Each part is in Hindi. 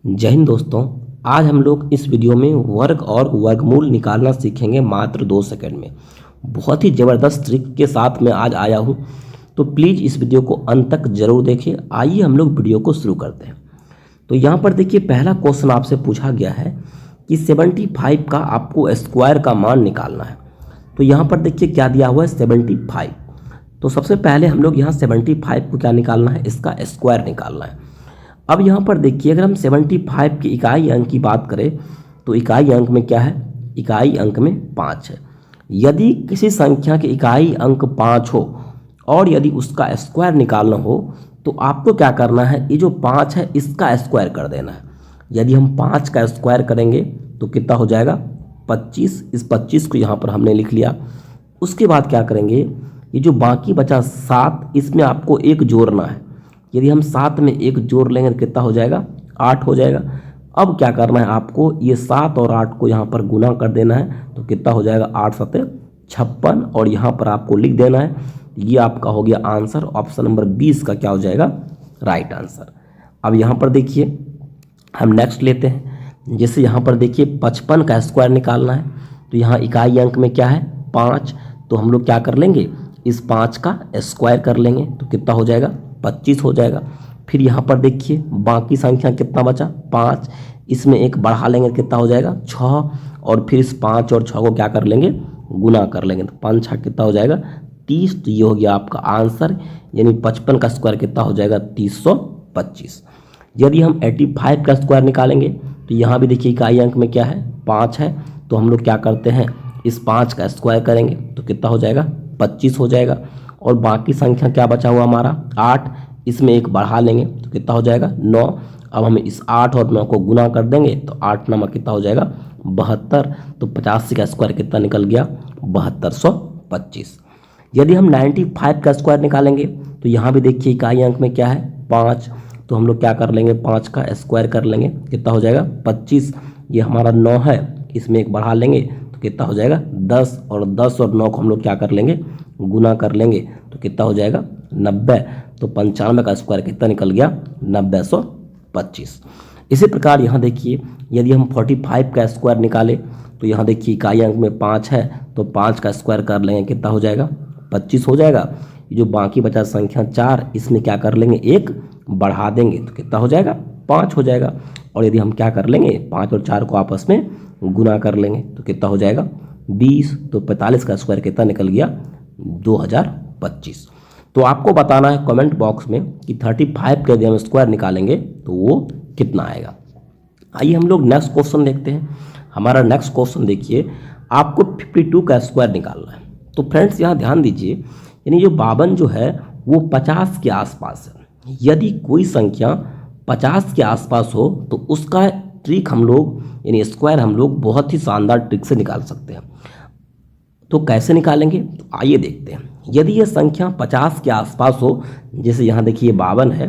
जय हिंद दोस्तों। आज हम लोग इस वीडियो में वर्ग और वर्गमूल निकालना सीखेंगे मात्र 2 सेकंड में। बहुत ही ज़बरदस्त ट्रिक के साथ मैं आज आया हूँ, तो प्लीज़ इस वीडियो को अंत तक ज़रूर देखिए। आइए हम लोग वीडियो को शुरू करते हैं। तो यहाँ पर देखिए, पहला क्वेश्चन आपसे पूछा गया है कि 75 का आपको स्क्वायर का मान निकालना है। तो यहाँ पर देखिए क्या दिया हुआ है, 75। तो सबसे पहले हम लोग यहाँ 75 को क्या निकालना है, इसका स्क्वायर निकालना है। अब यहाँ पर देखिए, अगर हम 75 की इकाई अंक की बात करें तो इकाई अंक में क्या है, इकाई अंक में 5 है। यदि किसी संख्या की इकाई अंक 5 हो और यदि उसका स्क्वायर निकालना हो तो आपको क्या करना है, ये जो 5 है इसका स्क्वायर कर देना है। यदि हम 5 का स्क्वायर करेंगे तो कितना हो जाएगा, 25। इस 25 को यहाँ पर हमने लिख लिया। उसके बाद क्या करेंगे, ये जो बाकी बचा 7, इसमें आपको एक जोड़ना है। यदि हम 7 में एक जोड़ लेंगे तो कितना हो जाएगा, 8 हो जाएगा। अब क्या करना है आपको, ये 7 और 8 को यहाँ पर गुना कर देना है तो कितना हो जाएगा, 8 7 56, और यहाँ पर आपको लिख देना है। ये आपका हो गया आंसर। ऑप्शन नंबर 20 का क्या हो जाएगा, राइट आंसर। अब यहाँ पर देखिए हम नेक्स्ट लेते हैं। जैसे यहाँ पर देखिए 55 का स्क्वायर निकालना है, तो यहाँ इकाई अंक में क्या है, 5। तो हम लोग क्या कर लेंगे, इस 5 का स्क्वायर कर लेंगे तो कितना हो जाएगा, 25 हो जाएगा। फिर यहाँ पर देखिए बाकी संख्या कितना बचा, 5। इसमें एक बढ़ा लेंगे कितना हो जाएगा, 6। और फिर इस 5 और 6 को क्या कर लेंगे, गुना कर लेंगे तो 5 6 कितना हो जाएगा, 30। तो ये हो गया आपका आंसर। यानी 55 का स्क्वायर कितना हो जाएगा, 325। यदि हम 85 का स्क्वायर निकालेंगे तो यहाँ भी देखिए इकाई अंक में क्या है, 5 है। तो हम लोग क्या करते हैं, इस 5 का स्क्वायर करेंगे तो कितना हो जाएगा, 25 हो जाएगा। और बाकी संख्या क्या बचा हुआ हमारा, 8। इसमें एक बढ़ा लेंगे तो कितना हो जाएगा, 9। अब हम इस 8 और 9 को गुना कर देंगे तो 8 9 कितना हो जाएगा, 72। तो 85 का स्क्वायर कितना निकल गया, 7225। यदि हम 95 का स्क्वायर निकालेंगे तो यहाँ भी देखिए इकाई अंक में क्या है, 5। तो हम लोग क्या कर लेंगे, 5 का स्क्वायर कर लेंगे कितना हो जाएगा, 25। ये हमारा 9 है, इसमें एक बढ़ा लेंगे तो कितना हो जाएगा, 10। और 10 और 9 को हम लोग क्या कर लेंगे, गुना कर लेंगे तो कितना हो जाएगा, 90। तो 95 का स्क्वायर कितना निकल गया, 925। इसी प्रकार यहाँ देखिए, यदि हम 45 का स्क्वायर निकालें तो यहाँ देखिए इकाई अंक में 5 है, तो 5 का स्क्वायर कर लेंगे कितना हो जाएगा, 25 हो जाएगा। ये जो बाकी बचा संख्या 4, इसमें क्या कर लेंगे, एक बढ़ा देंगे तो कितना हो जाएगा, 5 हो जाएगा। और यदि हम क्या कर लेंगे, 5 और 4 को आपस में गुना कर लेंगे तो कितना हो जाएगा, 20। तो 45 का स्क्वायर कितना निकल गया, 2025। तो आपको बताना है कमेंट बॉक्स में कि 35 के यदि हम स्क्वायर निकालेंगे तो वो कितना आएगा। आइए हम लोग नेक्स्ट क्वेश्चन देखते हैं। हमारा नेक्स्ट क्वेश्चन देखिए, आपको 52 का स्क्वायर निकालना है। तो फ्रेंड्स यहाँ ध्यान दीजिए, यानी जो 52 जो है वो 50 के आसपास है। यदि कोई संख्या 50 के आसपास हो तो उसका ट्रिक हम लोग, यानी स्क्वायर हम लोग बहुत ही शानदार ट्रिक से निकाल सकते हैं। तो कैसे निकालेंगे, तो आइए देखते हैं। यदि ये संख्या 50 के आसपास हो, जैसे यहाँ देखिए 52 है,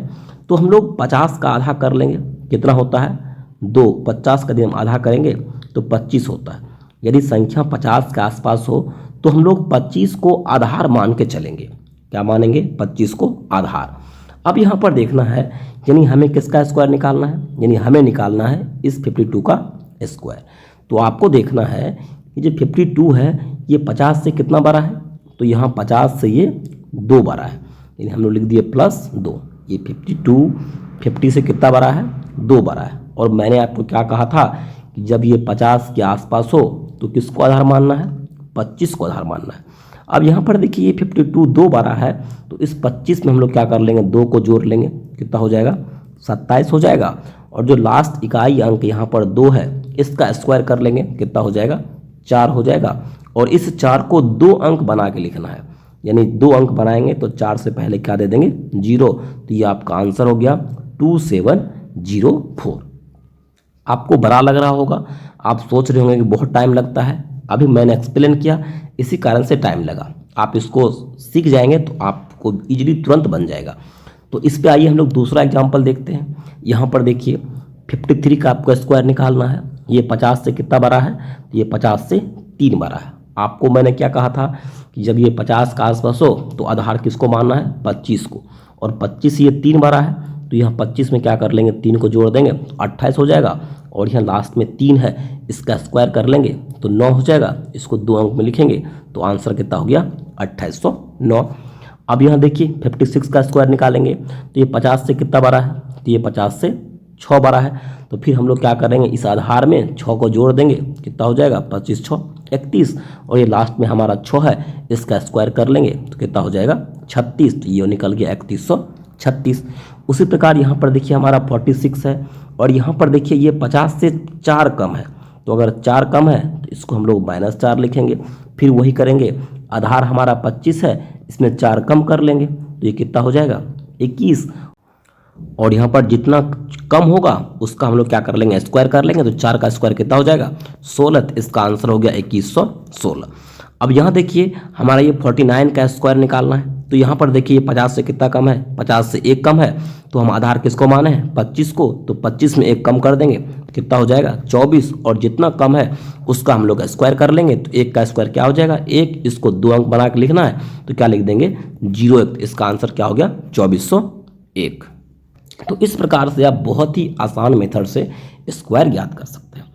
तो हम लोग 50 का आधा कर लेंगे, कितना होता है, 2। 50 का यदि हम आधा करेंगे तो 25 होता है। यदि संख्या 50 के आसपास हो तो हम लोग 25 को आधार मान के चलेंगे। क्या मानेंगे, 25 को आधार। अब यहाँ पर देखना है, यानी हमें किसका स्क्वायर निकालना है, यानी हमें निकालना है इस 52 का स्क्वायर। तो आपको देखना है कि जो 52 है ये 50 से कितना बड़ा है, तो यहाँ 50 से ये 2 बड़ा है, यानी हम लोग लिख दिए +2। ये 52 50 से कितना बड़ा है, 2 बड़ा है। और मैंने आपको क्या कहा था कि जब ये 50 के आसपास हो तो किसको आधार मानना है, 25 को आधार मानना है। अब यहाँ पर देखिए ये 52 2 बड़ा है, तो इस 25 में हम लोग क्या कर लेंगे, 2 को जोड़ लेंगे, कितना हो जाएगा, 27 हो जाएगा। और जो लास्ट इकाई अंक यहाँ पर 2 है, इसका स्क्वायर कर लेंगे, कितना हो जाएगा, 4 हो जाएगा। और इस 4 को 2 अंक बना के लिखना है, यानी 2 अंक बनाएंगे तो 4 से पहले क्या दे देंगे, 0। तो ये आपका आंसर हो गया 2704। आपको बड़ा लग रहा होगा, आप सोच रहे होंगे कि बहुत टाइम लगता है। अभी मैंने एक्सप्लेन किया, इसी कारण से टाइम लगा। आप इसको सीख जाएंगे तो आपको इजीली तुरंत बन जाएगा। तो इस पे आइए हम लोग दूसरा एग्जांपल देखते हैं। यहाँ पर देखिए 53 का आपको स्क्वायर निकालना है। ये 50 से कितना बड़ा है, ये 50 से 3 बड़ा है। आपको मैंने क्या कहा था कि जब ये 50 का आसपास हो तो आधार किसको मानना है, 25 को। और 25 ये 3 बड़ा है, तो यहाँ 25 में क्या कर लेंगे, 3 को जोड़ देंगे 28 हो जाएगा, और यहाँ लास्ट में 3 है, इसका स्क्वायर कर लेंगे तो 9 हो जाएगा। इसको 2 अंक में लिखेंगे तो आंसर कितना हो गया, 2809। अब यहाँ देखिए 56 का स्क्वायर निकालेंगे तो ये 50 से कितना बड़ा है, तो ये 50 से 6 बड़ा है। तो फिर हम लोग क्या करेंगे, इस आधार में 6 को जोड़ देंगे, कितना हो जाएगा 25 6 31, और ये लास्ट में हमारा 6 है, इसका स्क्वायर कर लेंगे तो कितना हो जाएगा 36, तो ये निकल गया 3136। उसी प्रकार यहाँ पर देखिए हमारा 46 है, और यहाँ पर देखिए ये 50 से 4 कम है, तो अगर 4 कम है तो इसको हम लोग -4 लिखेंगे। फिर वही करेंगे, आधार हमारा 25 है, इसमें 4 कम कर लेंगे तो ये कितना हो जाएगा 21, और यहाँ पर जितना कम होगा उसका हम लोग क्या कर लेंगे, स्क्वायर कर लेंगे, तो 4 का स्क्वायर कितना हो जाएगा 16, तो इसका आंसर हो गया 2116। अब यहाँ देखिए हमारा ये 49 का स्क्वायर निकालना है, तो यहाँ पर देखिए 50 से कितना कम है, 50 से 1 कम है, तो हम आधार किसको माने हैं 25 को, तो 25 में 1 कम कर देंगे कितना हो जाएगा 24, और जितना कम है उसका हम लोग स्क्वायर कर लेंगे, तो 1 का स्क्वायर क्या हो जाएगा 1, इसको 2 अंक बना के लिखना है तो क्या लिख देंगे 01, इसका आंसर क्या हो गया 2401। तो इस प्रकार से आप बहुत ही आसान मेथड से स्क्वायर ज्ञात कर सकते हैं।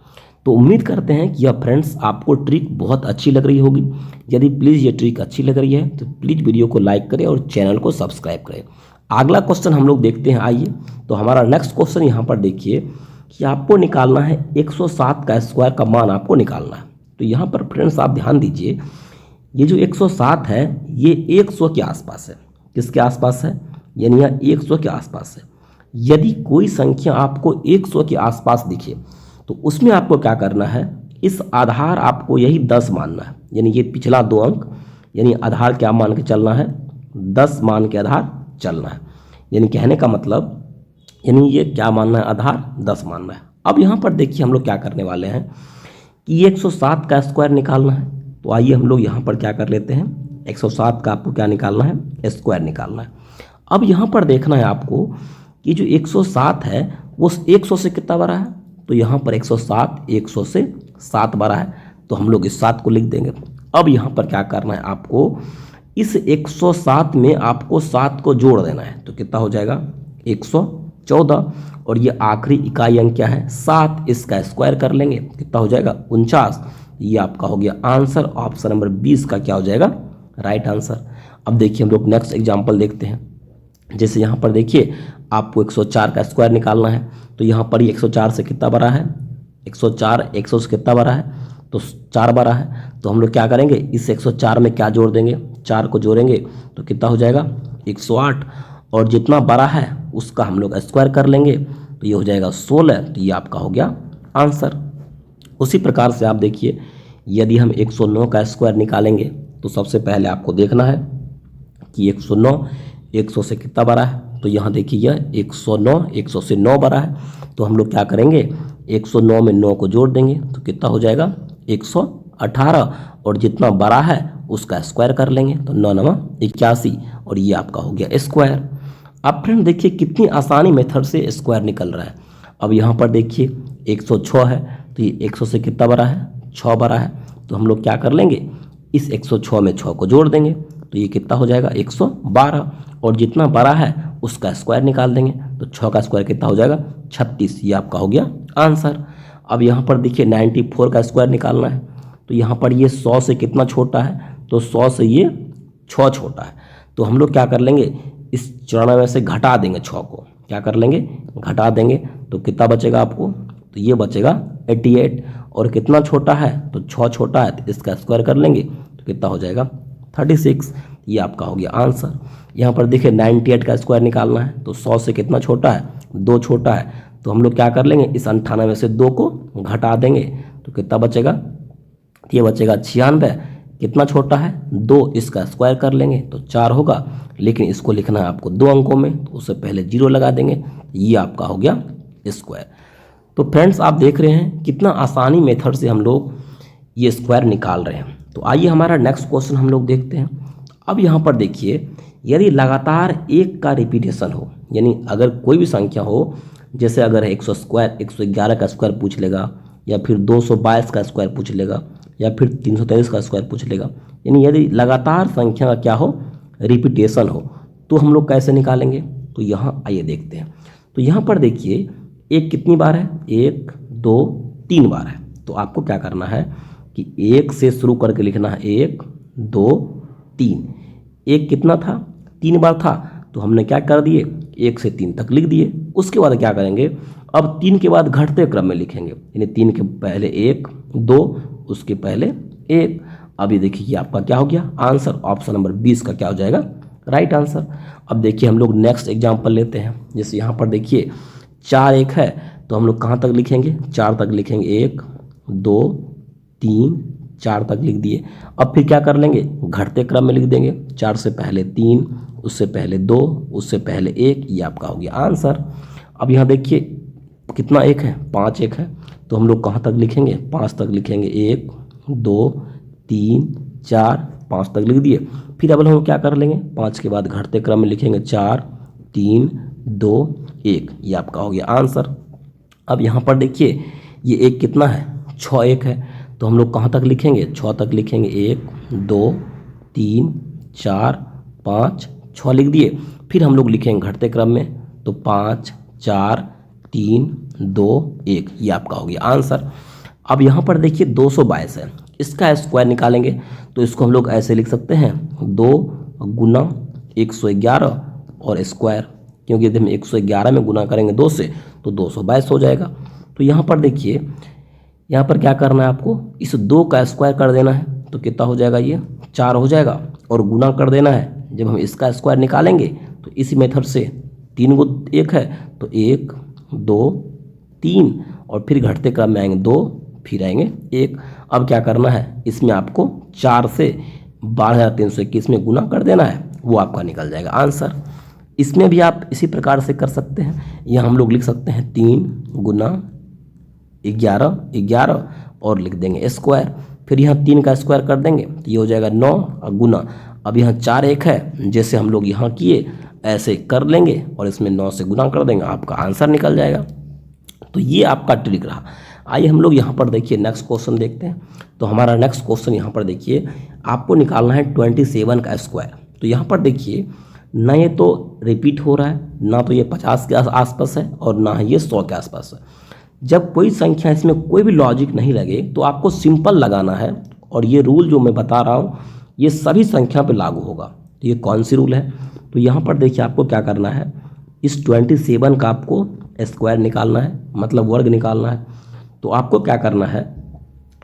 तो उम्मीद करते हैं कि यह फ्रेंड्स आपको ट्रिक बहुत अच्छी लग रही होगी। यदि प्लीज़ ये ट्रिक अच्छी लग रही है तो प्लीज़ वीडियो को लाइक करें और चैनल को सब्सक्राइब करें। अगला क्वेश्चन हम लोग देखते हैं, आइए। तो हमारा नेक्स्ट क्वेश्चन यहाँ पर देखिए कि आपको निकालना है 107 का स्क्वायर का मान आपको निकालना है। तो यहाँ पर फ्रेंड्स आप ध्यान दीजिए, ये जो 107 है ये 100 के आसपास है। किसके आसपास है, यानी यह 100 के आसपास है। यदि कोई संख्या आपको 100 के आसपास दिखे तो उसमें आपको क्या करना है, इस आधार आपको यही 10 मानना है, यानी ये पिछला 2 अंक, यानी आधार क्या मान के चलना है 10 मान के आधार चलना है। यानी कहने का मतलब, यानी ये क्या मानना है, आधार 10 मानना है। अब यहाँ पर देखिए हम लोग क्या करने वाले हैं कि 107 का स्क्वायर निकालना है। तो आइए हम लोग यहाँ पर क्या कर लेते हैं, 107 का आपको क्या निकालना है, स्क्वायर निकालना है। अब यहाँ पर देखना है आपको कि जो 107 है वो 100 से कितना बड़ा है, तो यहाँ पर 107 100 से 7 बड़ा है, तो हम लोग इस 7 को लिख देंगे। अब यहाँ पर क्या करना है आपको, इस 107 में आपको 7 को जोड़ देना है, तो कितना हो जाएगा 114, और ये आखिरी इकाई अंक क्या है 7, इसका स्क्वायर कर लेंगे कितना हो जाएगा 49। ये आपका हो गया आंसर, ऑप्शन नंबर 20 का क्या हो जाएगा राइट आंसर। अब देखिए हम लोग नेक्स्ट एग्जाम्पल देखते हैं। जैसे यहाँ पर देखिए आपको 104 का स्क्वायर निकालना है, तो यहाँ पर ही 104 से कितना बड़ा है, 104 100 से कितना बड़ा है, तो 4 बड़ा है। तो हम लोग क्या करेंगे, इस 104 में क्या जोड़ देंगे, 4 को जोड़ेंगे तो कितना हो जाएगा 108, और जितना बड़ा है उसका हम लोग स्क्वायर कर लेंगे तो ये हो जाएगा 16, तो ये आपका हो गया आंसर। उसी प्रकार से आप देखिए, यदि हम 109 का स्क्वायर निकालेंगे तो सबसे पहले आपको देखना है कि 109 100 से कितना बड़ा है, तो यहाँ देखिए यह 109 100 से 9 बड़ा है, तो हम लोग क्या करेंगे 109 में 9 को जोड़ देंगे तो कितना हो जाएगा 118, और जितना बड़ा है उसका स्क्वायर कर लेंगे तो 9 9 81, और ये आपका हो गया स्क्वायर। अब फ्रेंड देखिए कितनी आसानी मेथड से स्क्वायर निकल रहा है। अब यहाँ पर देखिए 106 है, तो ये 100 से कितना बड़ा है 6 बड़ा है, तो हम लोग क्या कर लेंगे, इस 106 में 6 को जोड़ देंगे तो ये कितना हो जाएगा 112, और जितना बड़ा है उसका स्क्वायर निकाल देंगे तो 6 का स्क्वायर कितना हो जाएगा 36, ये आपका हो गया आंसर। अब यहाँ पर देखिए 94 का स्क्वायर निकालना है, तो यहाँ पर ये 100 से कितना छोटा है, तो 100 से ये 6 छोटा है, तो हम लोग क्या कर लेंगे, इस 94 से घटा देंगे 6 को, क्या कर लेंगे घटा देंगे तो कितना बचेगा आपको, तो ये बचेगा 88, और कितना छोटा है तो 6 छोटा है, तो इसका स्क्वायर कर लेंगे तो कितना हो जाएगा 36, ये आपका हो गया आंसर। यहाँ पर देखिए 98 का स्क्वायर निकालना है, तो 100 से कितना छोटा है 2 छोटा है, तो हम लोग क्या कर लेंगे, इस 98 से 2 को घटा देंगे तो कितना बचेगा, ये बचेगा 96, कितना छोटा है 2, इसका स्क्वायर कर लेंगे तो 4 होगा, लेकिन इसको लिखना है आपको 2 अंकों में, तो उससे पहले 0 लगा देंगे, ये आपका हो गया स्क्वायर। तो फ्रेंड्स आप देख रहे हैं कितना आसानी मेथड से हम लोग ये स्क्वायर निकाल रहे हैं। तो आइए हमारा नेक्स्ट क्वेश्चन हम लोग देखते हैं। अब यहाँ पर देखिए, यदि लगातार 1 का रिपीटेशन हो, यानी अगर कोई भी संख्या हो, जैसे अगर 111 का स्क्वायर पूछ लेगा, या फिर 222 का स्क्वायर पूछ लेगा, या फिर 323 का स्क्वायर पूछ लेगा, यानी यदि लगातार संख्या का क्या हो रिपीटेशन हो, तो हम लोग कैसे निकालेंगे। तो यहाँ आइए देखते हैं। तो यहाँ पर देखिए एक कितनी बार है, 1 2 3 बार है। तो आपको क्या करना है कि 1 से शुरू करके लिखना है, 1 2 3। 1 कितना था, 3 बार था, तो हमने क्या कर दिए, 1 से 3 तक लिख दिए। उसके बाद क्या करेंगे, अब 3 के बाद घटते क्रम में लिखेंगे, यानी 3 के पहले 1 2, उसके पहले 1। अब ये देखिए कि आपका क्या हो गया आंसर, ऑप्शन नंबर 20 का क्या हो जाएगा राइट आंसर। अब देखिए हम लोग नेक्स्ट एग्जाम्पल लेते हैं। जैसे यहाँ पर देखिए 4 1 है, तो हम लोग कहाँ तक लिखेंगे, 4 तक लिखेंगे, 1 2 3 4 तक लिख दिए। अब फिर क्या कर लेंगे, घटते क्रम में लिख देंगे, 4 से पहले 3, उससे पहले 2, उससे पहले 1, ये आपका हो गया आंसर। अब यहाँ देखिए कितना 1 है, 5 1 है, तो हम लोग कहाँ तक लिखेंगे, 5 तक लिखेंगे, 1 2 3 4 5 तक लिख दिए। फिर अब हम क्या कर लेंगे, 5 के बाद घटते क्रम में लिखेंगे, 4 3 2 1, ये आपका हो गया आंसर। अब यहाँ पर देखिए ये 1 कितना है, 6 1 है, तो हम लोग कहाँ तक लिखेंगे, 6 तक लिखेंगे, 1 2 3 4 5 6 लिख दिए। फिर हम लोग लिखेंगे घटते क्रम में, तो 5 4 3 2 1, ये आपका हो गया आंसर। अब यहाँ पर देखिए 222 है, इसका स्क्वायर निकालेंगे, तो इसको हम लोग ऐसे लिख सकते हैं, 2 गुना 111 और स्क्वायर, क्योंकि यदि हम 111 में गुना करेंगे 2 से तो 222 हो जाएगा। तो यहाँ पर देखिए यहाँ पर क्या करना है आपको, इस 2 का स्क्वायर कर देना है, तो कितना हो जाएगा, ये 4 हो जाएगा, और गुना कर देना है। जब हम इसका स्क्वायर निकालेंगे तो इसी मेथड से 3 को 1 है, तो 1 2 3, और फिर घटते क्रम में आएंगे 2, फिर आएंगे 1। अब क्या करना है, इसमें आपको 4 से 12,321 में गुना कर देना है, वो आपका निकल जाएगा आंसर। इसमें भी आप इसी प्रकार से कर सकते हैं, यहाँ हम लोग लिख सकते हैं 3 गुना 11 11 और लिख देंगे स्क्वायर, फिर यहाँ 3 का स्क्वायर कर देंगे, तो ये हो जाएगा 9 और गुना। अब यहाँ 4 1 है, जैसे हम लोग यहाँ किए ऐसे कर लेंगे और इसमें 9 से गुना कर देंगे, आपका आंसर निकल जाएगा। तो ये आपका ट्रिक रहा। आइए हम लोग यहाँ पर देखिए नेक्स्ट क्वेश्चन देखते हैं। तो हमारा नेक्स्ट क्वेश्चन यहाँ पर देखिए, आपको निकालना है 27 का स्क्वायर। तो यहाँ पर देखिए ना ये तो रिपीट हो रहा है, ना तो ये 50 के आसपास है, और ना ही ये 100 के आसपास है। जब कोई संख्या इसमें कोई भी लॉजिक नहीं लगे तो आपको सिंपल लगाना है, और ये रूल जो मैं बता रहा हूँ ये सभी संख्या पे लागू होगा। तो ये कौन सी रूल है, तो यहाँ पर देखिए आपको क्या करना है, इस 27 का आपको स्क्वायर निकालना है, मतलब वर्ग निकालना है। तो आपको क्या करना है,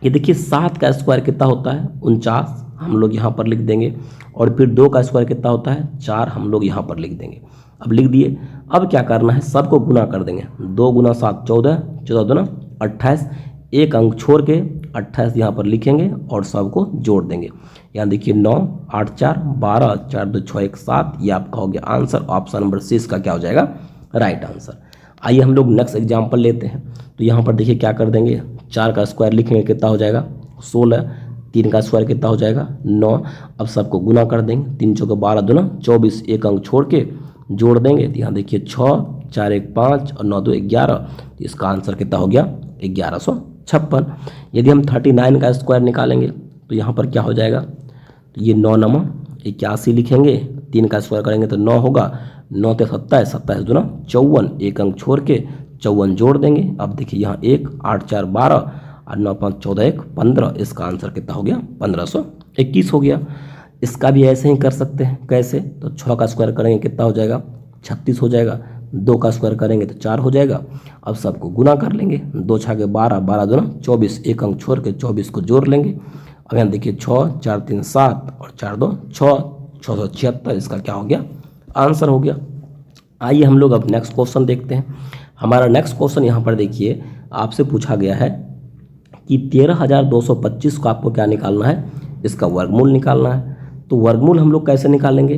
ये देखिए 7 का स्क्वायर कितना होता है, 49, हम लोग यहाँ पर लिख देंगे, और फिर 2 का स्क्वायर कितना होता है, 4, हम लोग यहाँ पर लिख देंगे। अब लिख दिए। अब क्या करना है, सबको गुना कर देंगे, 2 गुना 7 14, 14 दूना 28, एक अंक छोड़ के 28 यहाँ पर लिखेंगे और सबको जोड़ देंगे। यहाँ देखिए 9 8 4 12, 4 2 6 1 7, ये आपका हो गया आंसर। ऑप्शन नंबर 6 का क्या हो जाएगा राइट आंसर। आइए हम लोग नेक्स्ट एग्जाम्पल लेते हैं। तो यहाँ पर देखिए क्या कर देंगे, 4 का स्क्वायर लिखेंगे, कितना हो जाएगा 16, 3 का स्क्वायर कितना हो जाएगा 9। अब सबको गुना कर देंगे, 3 चौके 12 दूना 24, एक अंक छोड़ के जोड़ देंगे। तो यहाँ देखिए 6 4 1 5 और 9 2 11, तो इसका आंसर कितना हो गया 1156। यदि हम 39 का स्क्वायर निकालेंगे तो यहाँ पर क्या हो जाएगा, तो ये 9 9 81 लिखेंगे, 3 का स्क्वायर करेंगे तो 9 होगा, 9 ते 27, 27 दूना 54, एक अंक छोड़ के 54 जोड़ देंगे। अब देखिए यहाँ 1 8 4 12 और 9 5 14 1 15, इसका आंसर कितना हो गया 1521 हो गया। इसका भी ऐसे ही कर सकते हैं, कैसे, तो 6 का स्क्वायर करेंगे कितना हो जाएगा 36 हो जाएगा, 2 का स्क्वायर करेंगे तो 4 हो जाएगा। अब सबको गुना कर लेंगे, 2 छाके 12, 12 दूना 24, एक अंक छोड़ के 24 को जोड़ लेंगे। अब यहाँ देखिए 6 4 3 7 और 4 2 6, 676, इसका क्या हो गया आंसर हो गया। आइए हम लोग अब नेक्स्ट क्वेश्चन देखते हैं। हमारा नेक्स्ट क्वेश्चन यहाँ पर देखिए आपसे पूछा गया है कि 13,225 को आपको क्या निकालना है, इसका वर्गमूल निकालना है। तो वर्गमूल हम लोग कैसे निकालेंगे,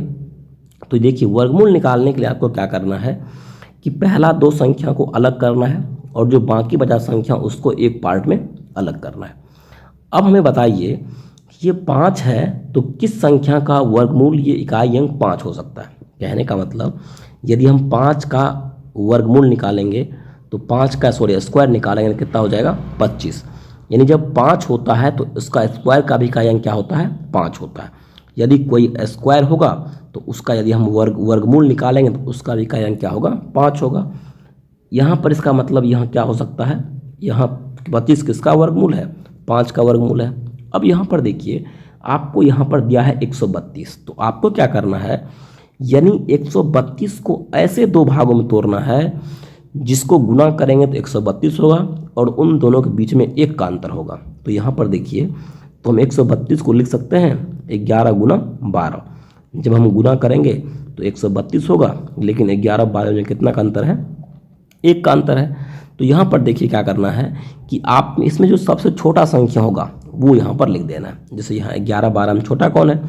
तो देखिए वर्गमूल निकालने के लिए आपको क्या करना है कि पहला 2 संख्या को अलग करना है और जो बाकी बचा संख्या उसको एक पार्ट में अलग करना है। अब हमें बताइए ये 5 है तो किस संख्या का वर्गमूल ये इकाई अंक 5 हो सकता है। कहने का मतलब यदि हम 5 का वर्गमूल निकालेंगे तो 5 का स्क्वायर निकालेंगे कितना हो जाएगा 25। यानी जब 5 होता है तो इसका स्क्वायर का भी इकाई अंक क्या होता है 5 होता है। यदि कोई स्क्वायर होगा तो उसका यदि हम वर्गमूल निकालेंगे तो उसका भी इकाई अंक क्या होगा, 5 होगा। यहाँ पर इसका मतलब यहाँ क्या हो सकता है, यहाँ 25 किसका वर्गमूल है, 5 का वर्गमूल है। अब यहाँ पर देखिए आपको यहाँ पर दिया है 132, तो आपको क्या करना है, यानी 132 को ऐसे दो भागों में तोड़ना है जिसको गुना करेंगे तो 132 होगा और उन दोनों के बीच में 1 का अंतर होगा। तो यहाँ पर देखिए तो हम 132 को लिख सकते हैं 11 गुना 12। जब हम गुना करेंगे तो 132 होगा, लेकिन 11 12 में कितना का अंतर है, 1 का अंतर है। तो यहाँ पर देखिए क्या करना है कि आप इसमें जो सबसे छोटा संख्या होगा वो यहाँ पर लिख देना है। जैसे यहाँ 11 12 में छोटा कौन है,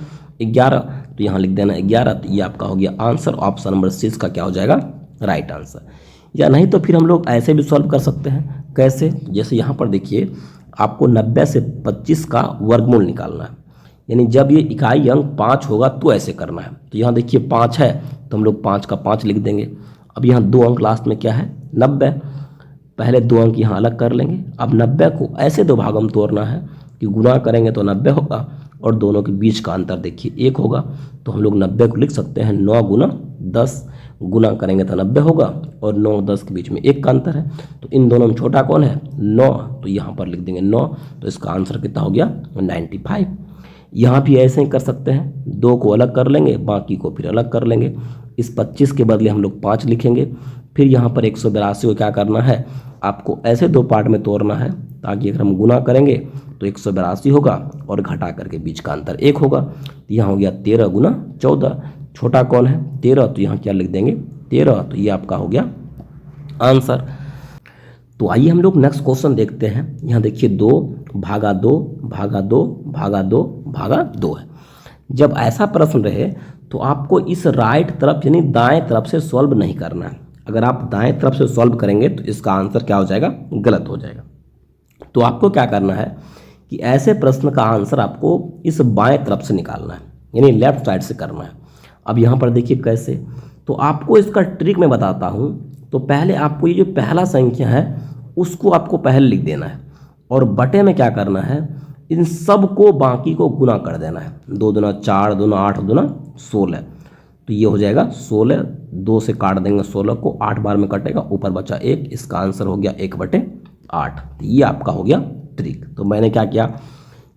11, तो यहाँ लिख देना 11। तो ये आपका हो गया आंसर, ऑप्शन नंबर 6 का क्या हो जाएगा, राइट आंसर। या नहीं तो फिर हम लोग ऐसे भी सॉल्व कर सकते हैं। कैसे, जैसे यहाँ पर देखिए आपको 90 से 25 का वर्गमूल निकालना है, यानी जब ये इकाई अंक 5 होगा तो ऐसे करना है। तो यहाँ देखिए 5 है तो हम लोग 5 का 5 लिख देंगे। अब यहाँ 2 अंक लास्ट में क्या है, 90, पहले 2 अंक यहाँ अलग कर लेंगे। अब 90 को ऐसे दो भागों में तोड़ना है कि गुना करेंगे तो 90 होगा और दोनों के बीच का अंतर देखिए 1 होगा। तो हम लोग 90 को लिख सकते हैं 9 गुना 10, गुना करेंगे तो 90 होगा और 9 10 के बीच में 1 का अंतर है। तो इन दोनों में छोटा कौन है, 9, तो यहाँ पर लिख देंगे 9। तो इसका आंसर कितना हो गया, 95। यहाँ भी ऐसे ही कर सकते हैं, 2 को अलग कर लेंगे, बाकी को फिर अलग कर लेंगे। इस 25 के बदले हम लोग 5 लिखेंगे। फिर यहाँ पर 182 को क्या करना है, आपको ऐसे दो पार्ट में तोड़ना है ताकि अगर हम गुना करेंगे तो 182 होगा और घटा करके बीच का अंतर 1 होगा। तो यहाँ हो गया 13 गुना 14, छोटा कौन है 13, तो यहाँ क्या लिख देंगे 13। तो ये आपका हो गया आंसर। तो आइए हम लोग नेक्स्ट क्वेश्चन देखते हैं। यहाँ देखिए 2 भागा 2 भागा 2 भागा 2 भागा 2 है। जब ऐसा प्रश्न रहे तो आपको इस राइट तरफ यानी दाएं तरफ से सॉल्व नहीं करना है। अगर आप दाएं तरफ से सॉल्व करेंगे तो इसका आंसर क्या हो जाएगा, गलत हो जाएगा। तो आपको क्या करना है कि ऐसे प्रश्न का आंसर आपको इस बाएं तरफ से निकालना है, यानी लेफ्ट साइड से करना है। अब यहाँ पर देखिए कैसे, तो आपको इसका ट्रिक मैं बताता हूँ। तो पहले आपको ये जो पहला संख्या है उसको आपको पहले लिख देना है और बटे में क्या करना है, इन सब को बाकी को गुना कर देना है। 2 दूना 4, 2 दूना 8, 2 दूना 16। तो ये हो जाएगा 16, 2 से काट देंगे 16 को, 8 बार में कटेगा, ऊपर बचा 1, इसका आंसर हो गया 1/8। तो ये आपका हो गया ट्रिक। तो मैंने क्या किया,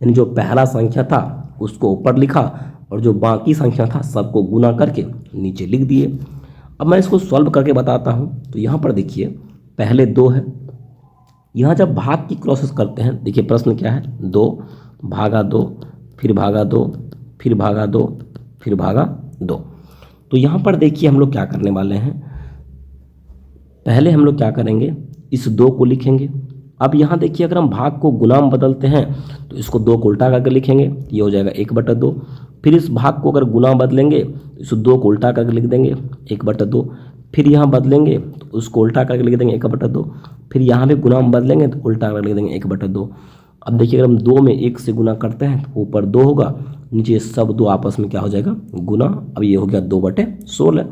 यानी जो पहला संख्या था उसको ऊपर लिखा और जो बाकी संख्या था सबको गुना करके नीचे लिख दिए। अब मैं इसको सॉल्व करके बताता हूँ। तो यहाँ पर देखिए पहले 2 है, यहाँ जब भाग की प्रोसेस करते हैं, देखिए प्रश्न क्या है, 2 भागा 2 फिर भागा 2 फिर भागा 2 फिर भागा 2। तो यहाँ पर देखिए हम लोग क्या करने वाले हैं, पहले हम लोग क्या करेंगे, इस 2 को लिखेंगे। अब यहाँ देखिए अगर हम भाग को गुना में बदलते हैं तो इसको 2 को उल्टा करके लिखेंगे, ये हो जाएगा 1/2। फिर इस भाग को अगर गुना बदलेंगे तो इस 2 को उल्टा करके लिख देंगे 1/2। फिर यहाँ बदलेंगे तो उसको उल्टा करके लिख देंगे 1/2। फिर यहाँ भी गुना में बदलेंगे तो उल्टा करके लिख देंगे 1/2। अब देखिए अगर हम 2 में 1 से गुना करते हैं तो ऊपर 2 होगा, नीचे सब 2 आपस में क्या हो जाएगा, गुना। अब ये हो गया 2/16।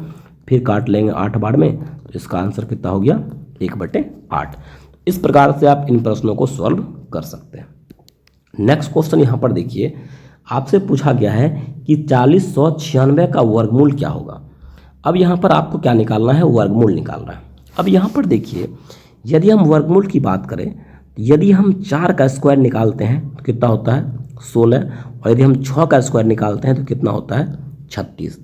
फिर काट लेंगे 8 बार में, तो इसका आंसर कितना हो गया, 1/8। इस प्रकार से आप इन प्रश्नों को सॉल्व कर सकते हैं। नेक्स्ट क्वेश्चन यहाँ पर देखिए, आपसे पूछा गया है कि 4096 का वर्गमूल क्या होगा। अब यहाँ पर आपको क्या निकालना है, वर्गमूल निकालना है। अब यहाँ पर देखिए यदि हम वर्गमूल की बात करें, यदि हम 4 का स्क्वायर निकालते हैं तो कितना होता है, 16, और यदि हम 6 का स्क्वायर निकालते हैं तो कितना होता है, 36।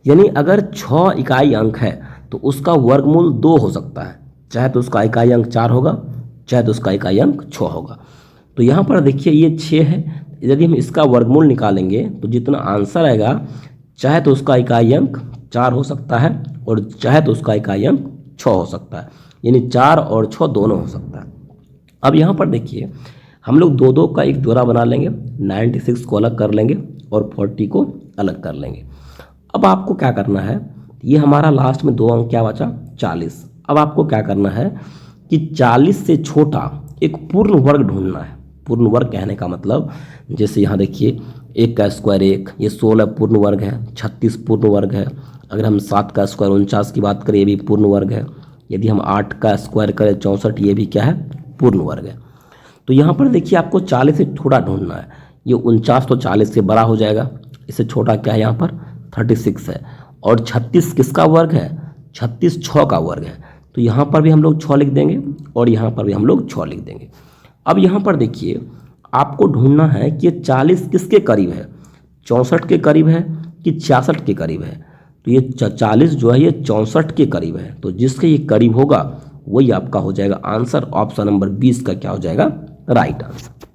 यानी अगर 6 इकाई अंक है तो उसका वर्गमूल 2 हो सकता है, चाहे तो उसका इकाई अंक 4 होगा, चाहे तो उसका इकाई अंक 6 होगा। तो यहाँ पर देखिए ये 6 है, यदि हम इसका वर्गमूल निकालेंगे तो जितना आंसर आएगा, चाहे तो उसका इकाई अंक 4 हो सकता है और चाहे तो उसका इकाई अंक 6 हो सकता है, यानी 4 और 6 दोनों हो सकता है। अब यहाँ पर देखिए हम लोग 2 2 का एक जोड़ा बना लेंगे, 96 को अलग कर लेंगे और 40 को अलग कर लेंगे। अब आपको क्या करना है, ये हमारा लास्ट में 2 अंक क्या बचा, 40। अब आपको क्या करना है कि 40 से छोटा एक पूर्ण वर्ग ढूंढना है। पूर्ण वर्ग कहने का मतलब, जैसे यहाँ देखिए 1 का स्क्वायर 1, ये 16 पूर्ण वर्ग है, 36 पूर्ण वर्ग है। अगर हम 7 का स्क्वायर 49 की बात करें, ये भी पूर्ण वर्ग है। यदि हम 8 का स्क्वायर करें 64, ये भी क्या है, पूर्ण वर्ग है। तो यहाँ पर देखिए आपको 40 से छोटा ढूंढना है। ये 49 तो 40 से बड़ा हो जाएगा, इससे छोटा क्या है यहाँ पर 36 है। और 36 किसका वर्ग है? 36 6 का वर्ग है। तो यहाँ पर भी हम लोग 6 लिख देंगे और यहाँ पर भी हम लोग 6 लिख देंगे। अब यहाँ पर देखिए, आपको ढूंढना है कि ये 40 किसके करीब है, 64 के करीब है कि 66 के करीब है। तो ये 40 जो है ये 64 के करीब है। तो जिसके ये करीब होगा वही आपका हो जाएगा आंसर। ऑप्शन नंबर 20 का क्या हो जाएगा? Right answer.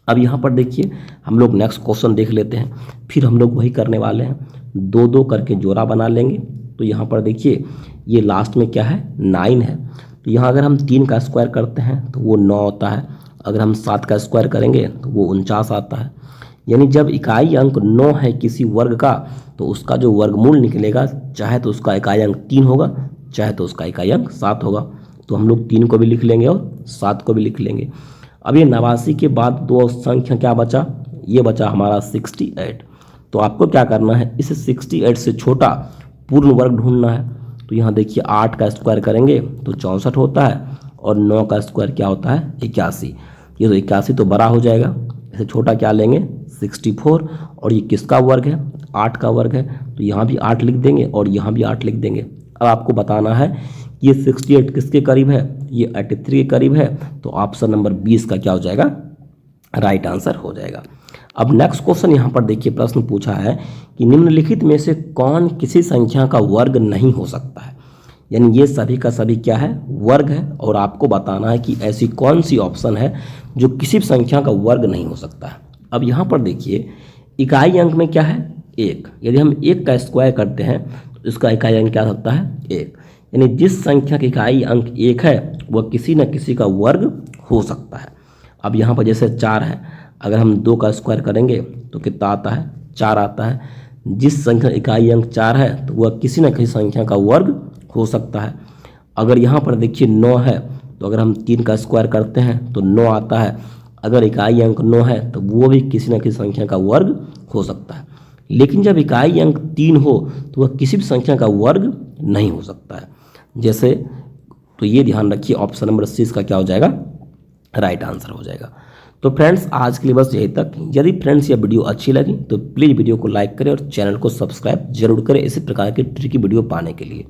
अब यहाँ पर देखिए, हम लोग नेक्स्ट क्वेश्चन देख लेते हैं। फिर हम लोग वही करने वाले हैं, 2 2 करके जोड़ा बना लेंगे। तो यहाँ पर देखिए, ये लास्ट में क्या है? 9 है। तो यहाँ अगर हम 3 का स्क्वायर करते हैं तो वो 9 होता है। अगर हम 7 का स्क्वायर करेंगे तो वो 49 आता है। यानी जब इकाई अंक 9 है किसी वर्ग का, तो उसका जो वर्गमूल निकलेगा, चाहे तो उसका इकाई अंक 3 होगा, चाहे तो उसका इकाई अंक 7 होगा। तो हम लोग 3 को भी लिख लेंगे और 7 को भी लिख लेंगे। अब ये 89 के बाद दो संख्या क्या बचा? ये बचा हमारा 68। तो आपको क्या करना है, इस 68 से छोटा पूर्ण वर्ग ढूंढना है। तो यहाँ देखिए, 8 का स्क्वायर करेंगे तो 64 होता है और 9 का स्क्वायर क्या होता है? 81। ये तो 81 तो बड़ा हो जाएगा, इसे छोटा क्या लेंगे? 64। और ये किसका वर्ग है? 8 का वर्ग है। तो यहाँ भी 8 लिख देंगे और यहाँ भी 8 लिख देंगे। अब आपको बताना है कि ये 68 किसके करीब है? ये 83 के करीब है। तो ऑप्शन नंबर 20 का क्या हो जाएगा? राइट आंसर हो जाएगा। अब नेक्स्ट क्वेश्चन यहाँ पर देखिए, प्रश्न पूछा है कि निम्नलिखित में से कौन किसी संख्या का वर्ग नहीं हो सकता है। यानी ये सभी का सभी क्या है? वर्ग है। और आपको बताना है कि ऐसी कौन सी ऑप्शन है जो किसी भी संख्या का वर्ग नहीं हो सकता है। अब यहाँ पर देखिए, इकाई अंक में क्या है? 1। यदि हम 1 का स्क्वायर करते हैं तो इसका इकाई अंक क्या हो सकता है? 1। यानी जिस संख्या की इकाई अंक 1 है वह किसी न किसी का वर्ग हो सकता है। अब यहाँ पर जैसे 4 है, अगर हम 2 का स्क्वायर करेंगे तो कितना आता है? 4 आता है। जिस संख्या इकाई अंक 4 है तो वह किसी न किसी संख्या का वर्ग हो सकता है। अगर यहाँ पर देखिए 9 है, तो अगर हम 3 का स्क्वायर करते हैं तो 9 आता है। अगर इकाई अंक 9 है तो वो भी किसी न किसी संख्या का वर्ग हो सकता है। लेकिन जब इकाई अंक 3 हो तो वह किसी भी संख्या का वर्ग नहीं हो सकता है। जैसे, तो ये ध्यान रखिए, ऑप्शन नंबर 6 का क्या हो जाएगा? राइट आंसर हो जाएगा। तो फ्रेंड्स, आज के लिए बस यही तक। यदि फ्रेंड्स ये वीडियो अच्छी लगी तो प्लीज़ वीडियो को लाइक करें और चैनल को सब्सक्राइब जरूर करें इसी प्रकार की ट्रिकी वीडियो पाने के लिए।